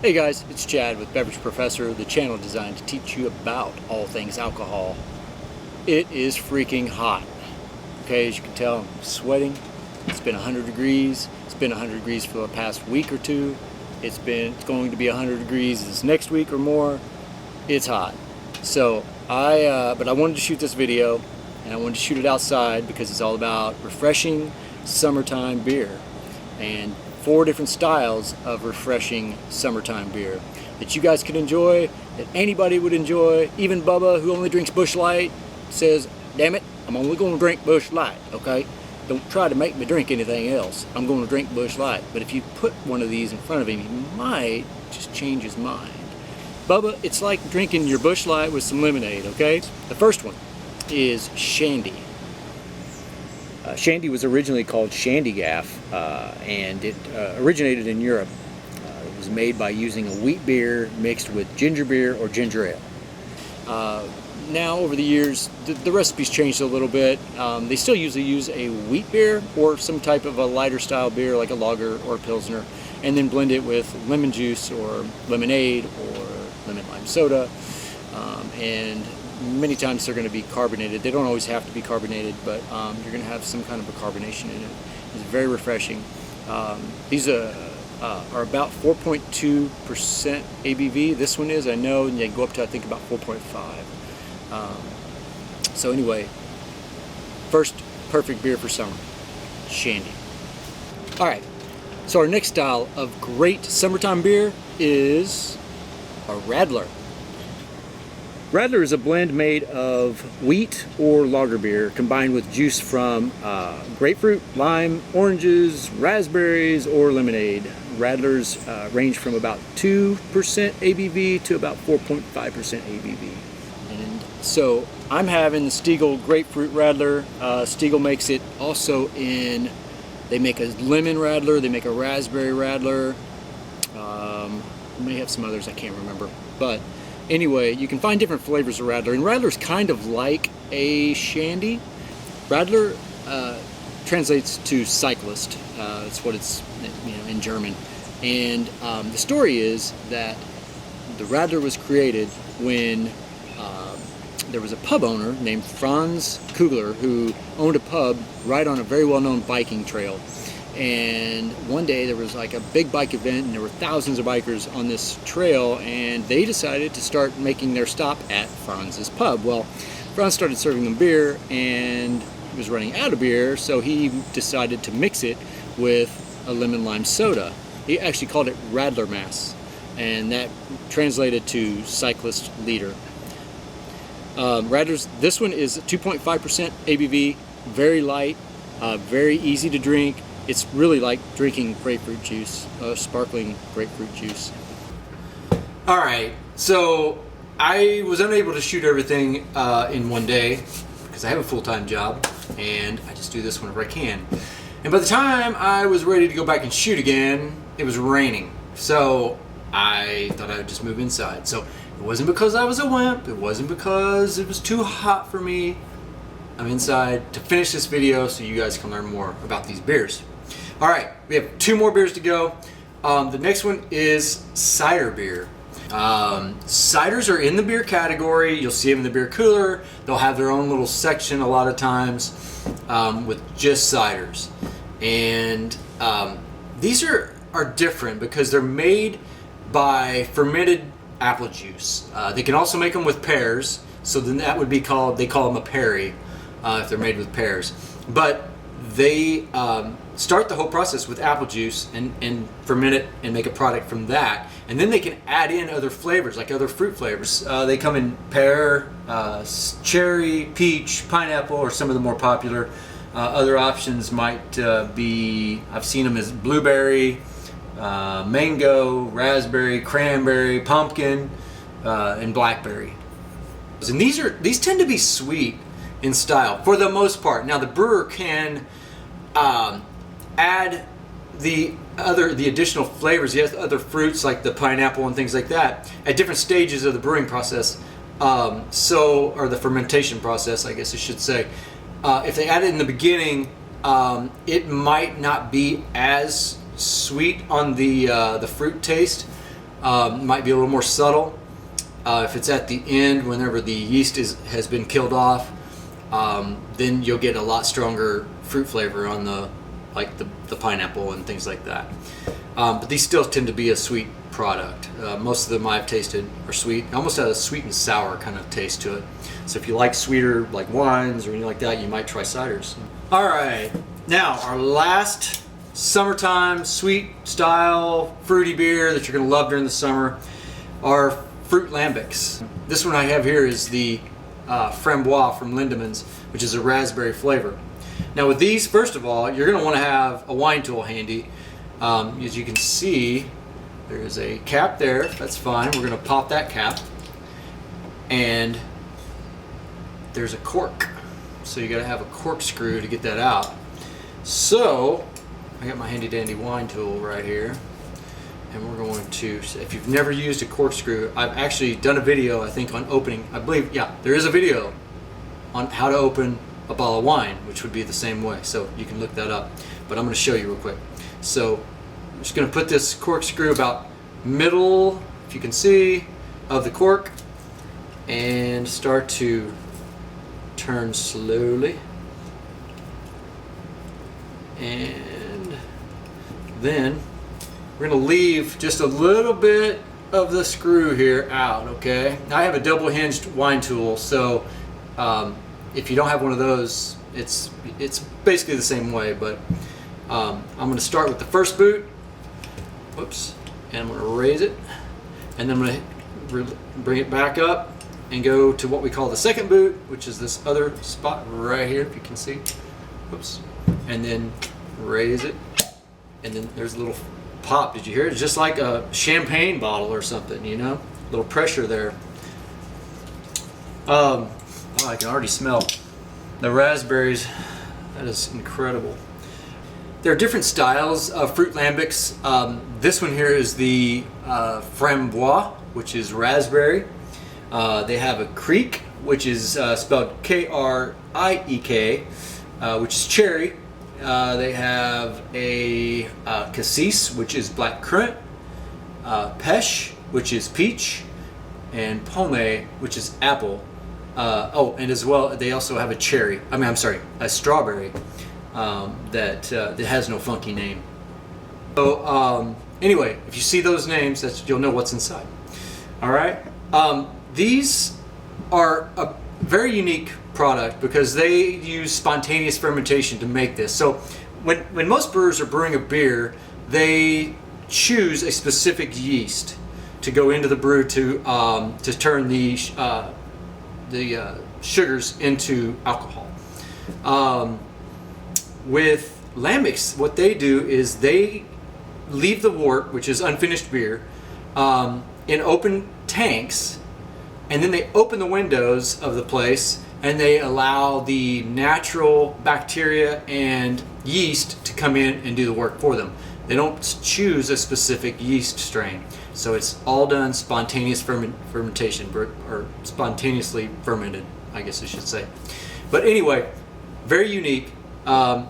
Hey guys, it's Chad with Beverage Professor, the channel designed to teach you about all things alcohol. It is freaking hot. Okay, as you can tell, I'm sweating. It's been 100 degrees. It's been 100 degrees for the past week or two. It's going to be 100 degrees this next week or more. It's hot. So but I wanted to shoot this video, and I wanted to shoot it outside because it's all about refreshing summertime beer. And 4 different styles of refreshing summertime beer that you guys could enjoy, that anybody would enjoy. Even Bubba, who only drinks Busch Light, says, damn it, I'm only going to drink Busch Light, okay? Don't try to make me drink anything else. I'm going to drink Busch Light. But if you put one of these in front of him, he might just change his mind. Bubba, it's like drinking your Busch Light with some lemonade, okay? The first one is Shandy. Shandy was originally called Shandy Gaff, and it originated in Europe. It was made by using a wheat beer mixed with ginger beer or ginger ale. Now, over the years, the recipe's changed a little bit. They still usually use a wheat beer or some type of a lighter style beer like a lager or a pilsner, and then blend it with lemon juice or lemonade or lemon lime soda, and many times they're going to be carbonated. They don't always have to be carbonated, but you're going to have some kind of a carbonation in it. It's very refreshing. These are about 4.2% ABV. This one is, I know, and they go up to I think about 4.5. So anyway, first perfect beer for summer, Shandy. All right, so our next style of great summertime beer is a Radler. Radler is a blend made of wheat or lager beer combined with juice from grapefruit, lime, oranges, raspberries, or lemonade. Radlers range from about 2% ABV to about 4.5% ABV. And so I'm having the Stiegl Grapefruit Radler. Stiegl makes it also in, they make a lemon Radler, they make a raspberry Radler. May have some others I can't remember, but anyway, you can find different flavors of Radler, and Radler's kind of like a Shandy. Radler translates to cyclist. That's what it's, in German. And the story is that the Radler was created when there was a pub owner named Franz Kugler who owned a pub right on a very well-known biking trail. And one day there was like a big bike event, and there were thousands of bikers on this trail, and they decided to start making their stop at Franz's pub. Well, Franz started serving them beer, and he was running out of beer, so he decided to mix it with a lemon lime soda. He actually called it Radler Mass, and that translated to cyclist leader. Radler's, this one is 2.5% ABV, very light, very easy to drink. It's really like drinking grapefruit juice, sparkling grapefruit juice. All right, so I was unable to shoot everything in one day because I have a full-time job, and I just do this whenever I can. And by the time I was ready to go back and shoot again, it was raining. So I thought I would just move inside. So it wasn't because I was a wimp. It wasn't because it was too hot for me. I'm inside to finish this video so you guys can learn more about these beers. All right, we have 2 more beers to go. The next one is Cider Beer. Ciders are in the beer category. You'll see them in the beer cooler. They'll have their own little section a lot of times with just ciders. And these are different because they're made by fermented apple juice. They can also make them with pears, so then that would be called, they call them a perry if they're made with pears. But they start the whole process with apple juice and ferment it and make a product from that. And then they can add in other flavors, like other fruit flavors. They come in pear, cherry, peach, pineapple, or some of the more popular. Other options might be, I've seen them as blueberry, mango, raspberry, cranberry, pumpkin, and blackberry. And these tend to be sweet in style for the most part. Now the brewer can add the additional flavors, the other fruits like the pineapple and things like that at different stages of the brewing process, or the fermentation process, I guess I should say. If they add it in the beginning, it might not be as sweet on the fruit taste, Might be a little more subtle. If it's at the end, whenever the yeast has been killed off, then you'll get a lot stronger fruit flavor on the pineapple and things like that. But these still tend to be a sweet product. Most of them I've tasted are sweet. It almost has a sweet and sour kind of taste to it. So if you like sweeter, like wines or anything like that, you might try ciders. All right, now our last summertime sweet style fruity beer that you're gonna love during the summer are fruit lambics. This one I have here is the Framboise from Lindemann's, which is a raspberry flavor. Now with these, first of all, you're gonna wanna have a wine tool handy. As you can see, there's a cap there, that's fine. We're gonna pop that cap. And there's a cork. So you gotta have a corkscrew to get that out. So, I got my handy dandy wine tool right here. And we're going to, if you've never used a corkscrew, I've actually done a video, I think, on opening, I believe, yeah, there is a video on how to open a bottle of wine, which would be the same way. So you can look that up. But I'm gonna show you real quick. So, I'm just gonna put this corkscrew about middle, if you can see, of the cork, and start to turn slowly. And then we're going to leave just a little bit of the screw here out, okay? Now I have a double hinged wine tool, so if you don't have one of those, it's basically the same way, but I'm going to start with the first boot. Whoops. And I'm going to raise it, and then I'm going to bring it back up and go to what we call the second boot, which is this other spot right here, if you can see. Whoops. And then raise it, and then there's a little pop. Did you hear it? It's just like a champagne bottle or something, you know? A little pressure there. Oh, I can already smell the raspberries. That is incredible. There are different styles of fruit lambics. This one here is the Framboise, which is raspberry. They have a Kriek, which is spelled K-R-I-E-K, which is cherry. They have a Cassis, which is black currant, Pêche, which is peach, and Pomme, which is apple. Oh, and as well, they also have a cherry. A strawberry that has no funky name. So anyway, if you see those names, you'll know what's inside. All right. These are a very unique product because they use spontaneous fermentation to make this. So when most brewers are brewing a beer, they choose a specific yeast to go into the brew to turn the sugars into alcohol. With lambics, what they do is they leave the wort, which is unfinished beer, in open tanks, and then they open the windows of the place and they allow the natural bacteria and yeast to come in and do the work for them. They don't choose a specific yeast strain. So it's all done spontaneous fermentation, or spontaneously fermented, I guess I should say. But anyway, very unique. And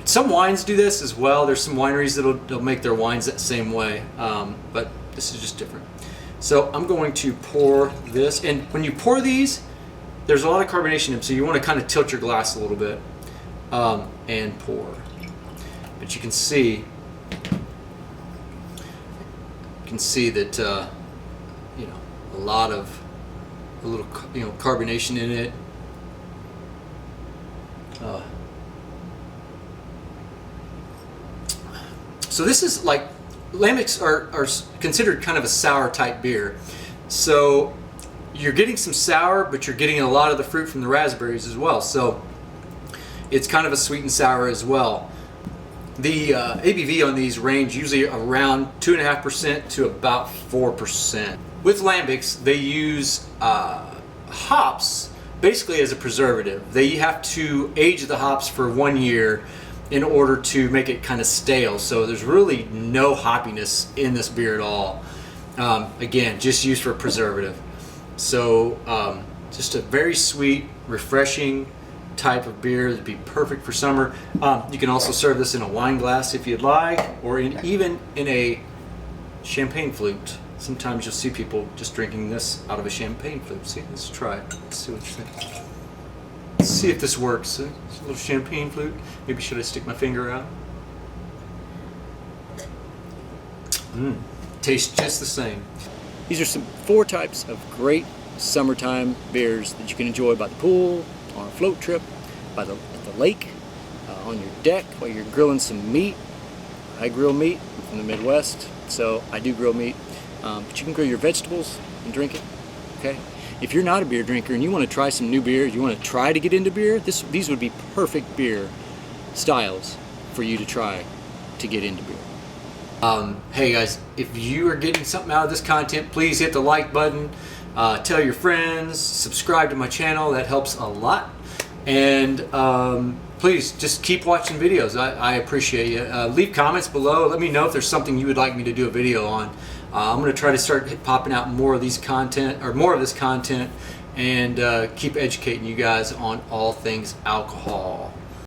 some wines do this as well. There's some wineries that'll make their wines that same way, but this is just different. So I'm going to pour this, and when you pour these, there's a lot of carbonation in them, so you want to kind of tilt your glass a little bit and pour. But you can see that a little carbonation in it. So this is like, lambics are considered kind of a sour type beer. So you're getting some sour, but you're getting a lot of the fruit from the raspberries as well. So it's kind of a sweet and sour as well. The ABV on these range usually around 2.5% to about 4%. With lambics, they use hops basically as a preservative. They have to age the hops for 1 year in order to make it kind of stale. So there's really no hoppiness in this beer at all. Again, just used for a preservative. So just a very sweet, refreshing type of beer that'd be perfect for summer. You can also serve this in a wine glass if you'd like, or even in a champagne flute. Sometimes you'll see people just drinking this out of a champagne flute. See, let's try it. Let's see what you think. Let's see if this works. It's a little champagne flute. Maybe should I stick my finger out? Tastes just the same. These are 4 types of great summertime beers that you can enjoy by the pool, on a float trip, at the lake, on your deck while you're grilling some meat. I grill meat. I'm from the Midwest, so I do grill meat. But you can grill your vegetables and drink it. Okay. If you're not a beer drinker and you want to try some new beer, you want to try to get into beer, these would be perfect beer styles for you to try to get into beer. Hey guys, if you are getting something out of this content, please hit the like button, tell your friends, subscribe to my channel. That helps a lot. And please just keep watching videos. I appreciate you. Leave comments below. Let me know if there's something you would like me to do a video on. I'm going to try to start popping out more of this content, and keep educating you guys on all things alcohol.